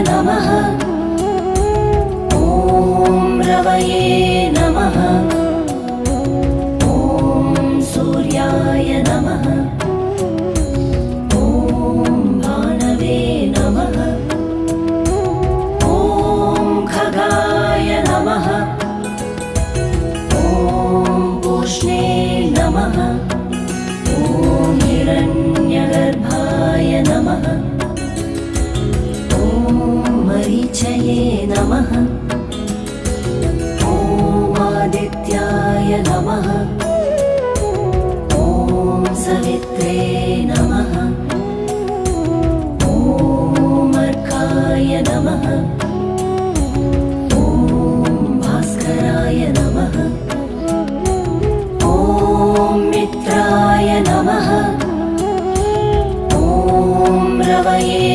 नमः। ॐ रवये नमः। ॐ सूर्याय नमः। ॐ भानवे नमः। ॐ खगाय नमः। ॐ पूष्णे नमः। ॐ हिरण्यगर्भाय नमः। ॐ मरीचये नमः। ॐ आदित्याय नमः। ॐ सवित्रे नमः। ॐ अर्काय नमः। ॐ भास्कराय नमः। ॐ मित्राय नमः। ॐ रवये